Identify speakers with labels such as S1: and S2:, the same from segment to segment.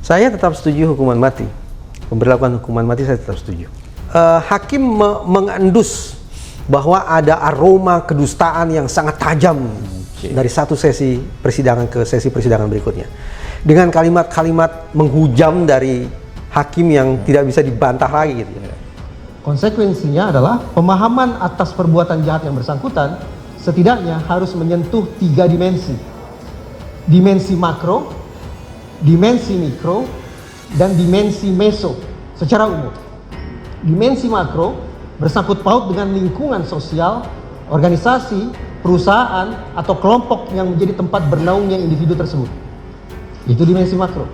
S1: Saya tetap setuju hukuman mati. Pemberlakuan hukuman mati saya tetap setuju. Hakim mengendus bahwa ada aroma kedustaan yang sangat tajam dari satu sesi persidangan ke sesi persidangan berikutnya. Dengan kalimat-kalimat menghujam dari hakim yang tidak bisa dibantah lagi gitu.
S2: Konsekuensinya adalah pemahaman atas perbuatan jahat yang bersangkutan setidaknya harus menyentuh 3 dimensi. Dimensi makro, dimensi mikro, dan dimensi meso secara umum. Dimensi makro bersangkut paut dengan lingkungan sosial, organisasi, perusahaan, atau kelompok yang menjadi tempat bernaungnya individu tersebut. Itu dimensi makro.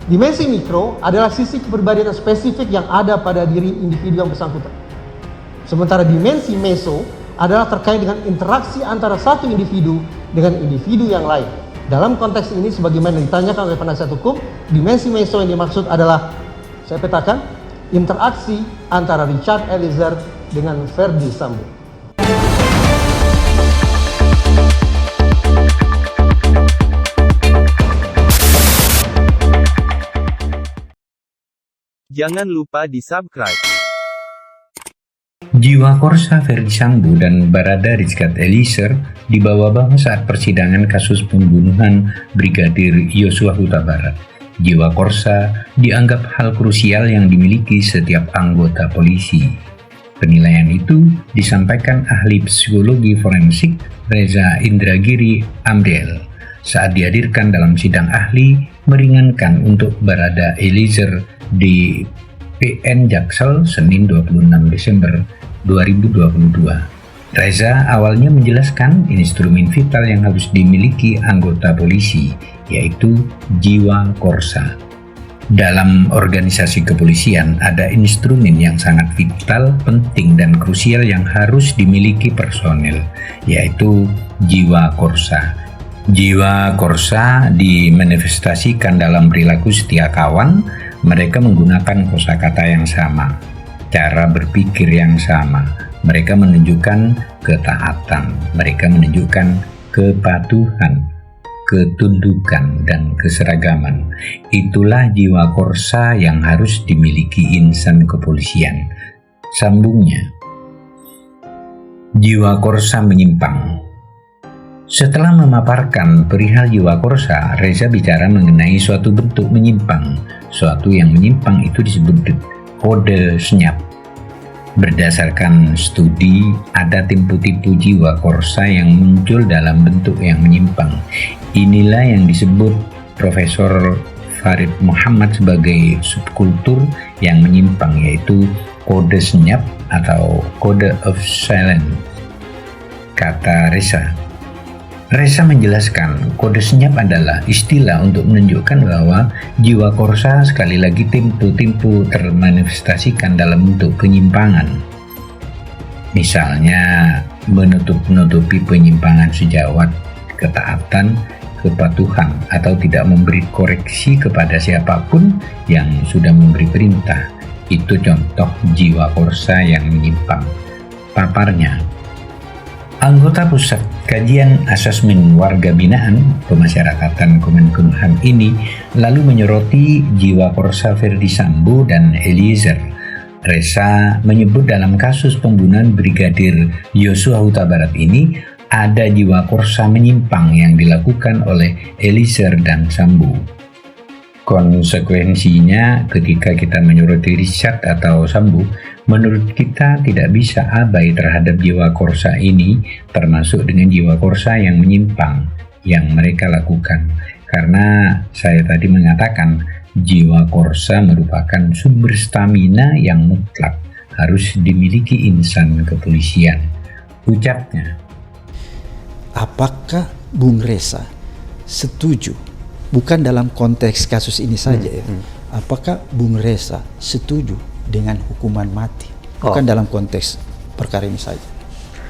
S2: Dimensi mikro adalah sisi kepribadian spesifik yang ada pada diri individu yang bersangkutan. Sementara dimensi meso adalah terkait dengan interaksi antara satu individu dengan individu yang lain. Dalam konteks ini, sebagaimana ditanyakan oleh penasihat hukum, dimensi meso yang dimaksud adalah, saya petakan, interaksi antara Richard Eliezer dengan Verdi Sambo.
S3: Jangan lupa di-subscribe.
S4: Jiwa korsa Verdi Sambo dan Barada Richard Eliezer dibawa-bawa saat persidangan kasus pembunuhan Brigadir Yosua Huta Barat. Jiwa korsa dianggap hal krusial yang dimiliki setiap anggota polisi. Penilaian itu disampaikan ahli psikologi forensik Reza Indragiri Amriel saat dihadirkan dalam sidang ahli meringankan untuk Barada Eliezer di PN Jaksel Senin 26 Desember 2022. Reza awalnya menjelaskan instrumen vital yang harus dimiliki anggota polisi, yaitu jiwa korsa. Dalam organisasi kepolisian ada instrumen yang sangat vital, penting, dan krusial yang harus dimiliki personel, yaitu jiwa korsa. Jiwa korsa dimanifestasikan dalam perilaku setia kawan. Mereka menggunakan kosakata yang sama, cara berpikir yang sama. Mereka menunjukkan ketaatan, mereka menunjukkan kepatuhan, ketundukan, dan keseragaman. Itulah jiwa korsa yang harus dimiliki insan kepolisian. Sambungnya, jiwa korsa menyimpang. Setelah memaparkan perihal jiwa korsa, Reza bicara mengenai suatu bentuk menyimpang. Suatu yang menyimpang itu disebut kode senyap. Berdasarkan studi, ada tipu-tipu jiwa korsa yang muncul dalam bentuk yang menyimpang. Inilah yang disebut Profesor Farid Muhammad sebagai subkultur yang menyimpang, yaitu kode senyap atau kode of silence, kata Reza. Reza menjelaskan, kode senyap adalah istilah untuk menunjukkan bahwa jiwa korsa sekali lagi tipu-tipu termanifestasikan dalam bentuk penyimpangan. Misalnya, menutup-nutupi penyimpangan sejawat, ketaatan, kepatuhan, atau tidak memberi koreksi kepada siapapun yang sudah memberi perintah. Itu contoh jiwa korsa yang menyimpang. Paparnya, anggota Pusat Kajian Asesmen Warga Binaan Pemasyarakatan Kemenkumham ini lalu menyoroti jiwa korsa Verdi Sambo dan Eliezer. Reza menyebut dalam kasus pembunuhan Brigadir Yosua Huta Barat ini ada jiwa korsa menyimpang yang dilakukan oleh Eliezer dan Sambo. Konsekuensinya ketika kita menyoroti Richard atau Sambo, menurut kita tidak bisa abai terhadap jiwa korsa ini, termasuk dengan jiwa korsa yang menyimpang yang mereka lakukan. Karena saya tadi mengatakan jiwa korsa merupakan sumber stamina yang mutlak harus dimiliki insan kepolisian. Ucapnya,
S5: apakah Bung Reza setuju, bukan dalam konteks kasus ini saja ya, apakah Bung Reza setuju dengan hukuman mati, bukan dalam konteks perkara ini saja?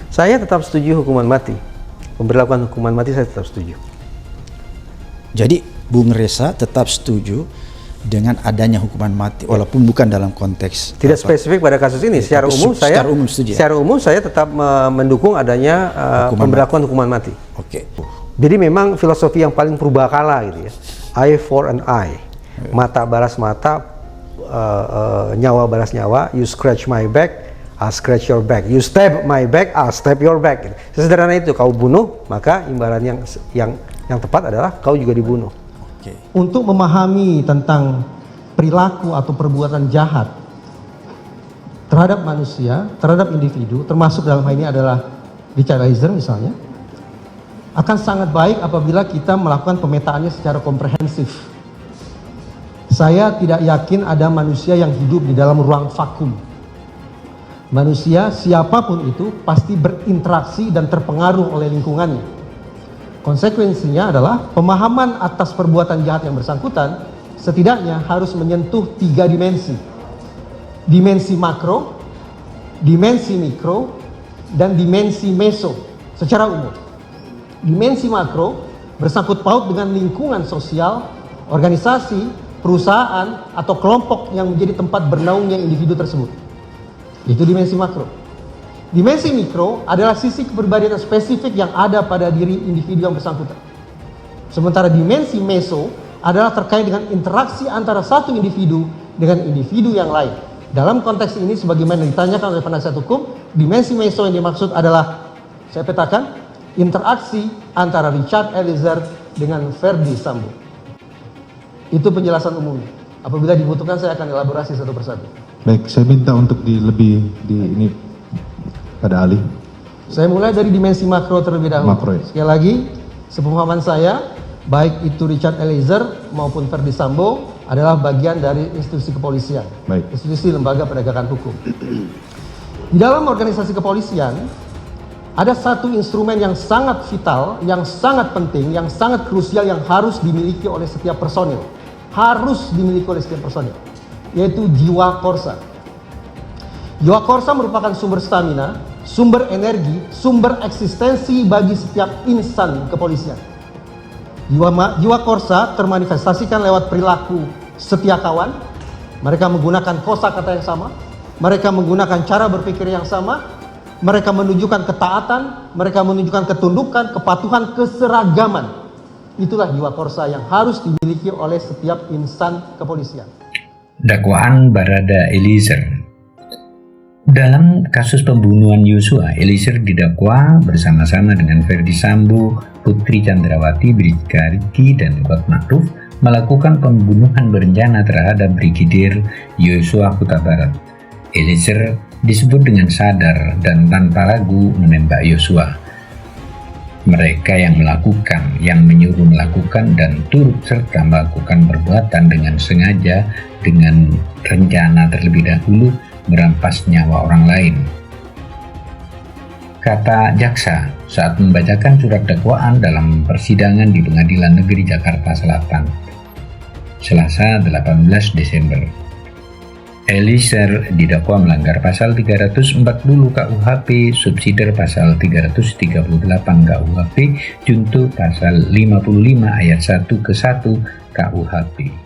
S1: Saya tetap setuju hukuman mati. Pemberlakuan hukuman mati saya tetap setuju.
S5: Jadi Bung Reza tetap setuju dengan adanya hukuman mati, walaupun bukan dalam konteks
S1: tidak spesifik pada kasus ini. Secara umum saya tetap mendukung adanya pemberlakuan hukuman mati.
S5: Oke.
S1: Jadi memang filosofi yang paling purbakala gitu ya, eye for an eye. Mata balas mata, nyawa balas nyawa. You scratch my back, I'll scratch your back. You stab my back, I'll stab your back. Sesederhana itu. Kau bunuh, maka imbalan yang tepat adalah kau juga dibunuh.
S2: Untuk memahami tentang perilaku atau perbuatan jahat terhadap manusia, terhadap individu, termasuk dalam hal ini adalah Richard Eliezer misalnya, akan sangat baik apabila kita melakukan pemetaannya secara komprehensif. Saya tidak yakin ada manusia yang hidup di dalam ruang vakum. Manusia, siapapun itu, pasti berinteraksi dan terpengaruh oleh lingkungannya. Konsekuensinya adalah pemahaman atas perbuatan jahat yang bersangkutan setidaknya harus menyentuh 3 dimensi. Dimensi makro, dimensi mikro, dan dimensi meso secara umum. Dimensi makro bersangkut paut dengan lingkungan sosial, organisasi, perusahaan, atau kelompok yang menjadi tempat bernaungnya individu tersebut. Itu dimensi makro. Dimensi mikro adalah sisi kepribadian spesifik yang ada pada diri individu yang bersangkutan. Sementara dimensi meso adalah terkait dengan interaksi antara satu individu dengan individu yang lain. Dalam konteks ini, sebagaimana ditanyakan oleh penasihat hukum, dimensi meso yang dimaksud adalah, saya petakan, interaksi antara Richard Eliezer dengan Verdi Sambo. Itu penjelasan umumnya. Apabila dibutuhkan, saya akan elaborasi satu persatu.
S6: Baik, saya minta untuk ini pada ahli.
S2: Saya mulai dari dimensi makro terlebih dahulu.
S6: Makro, ya.
S2: Sekali lagi, sepemahaman saya, baik itu Richard Eliezer maupun Verdi Sambo adalah bagian dari institusi kepolisian,
S6: Baik.
S2: institusi lembaga penegakan hukum. Di dalam organisasi kepolisian, ada satu instrumen yang sangat vital, yang sangat penting, yang sangat krusial, yang harus dimiliki oleh setiap personil. Harus dimiliki oleh setiap personil, yaitu jiwa korsa. Jiwa korsa merupakan sumber stamina, sumber energi, sumber eksistensi bagi setiap insan kepolisian. Jiwa korsa termanifestasikan lewat perilaku setia kawan. Mereka menggunakan kosakata yang sama, mereka menggunakan cara berpikir yang sama, mereka menunjukkan ketaatan, mereka menunjukkan ketundukan, kepatuhan, keseragaman. Itulah jiwa korsa yang harus dimiliki oleh setiap insan kepolisian.
S4: Dakwaan Barada Eliezer. Dalam kasus pembunuhan Yosua, Eliezer didakwa bersama-sama dengan Verdi Sambo, Putri Chandrawati, Bribka Riki, dan Kuat Ma'ruf melakukan pembunuhan berencana terhadap Brigadir Yosua Huta Barat. Eliezer disebut dengan sadar dan tanpa ragu menembak Yosua. Mereka yang melakukan, yang menyuruh melakukan, dan turut serta melakukan perbuatan dengan sengaja dengan rencana terlebih dahulu merampas nyawa orang lain. Kata jaksa saat membacakan surat dakwaan dalam persidangan di Pengadilan Negeri Jakarta Selatan, Selasa 18 Desember. Eliezer didakwa melanggar pasal 340 KUHP, subsidiar pasal 338 KUHP, junto pasal 55 ayat 1 ke 1 KUHP.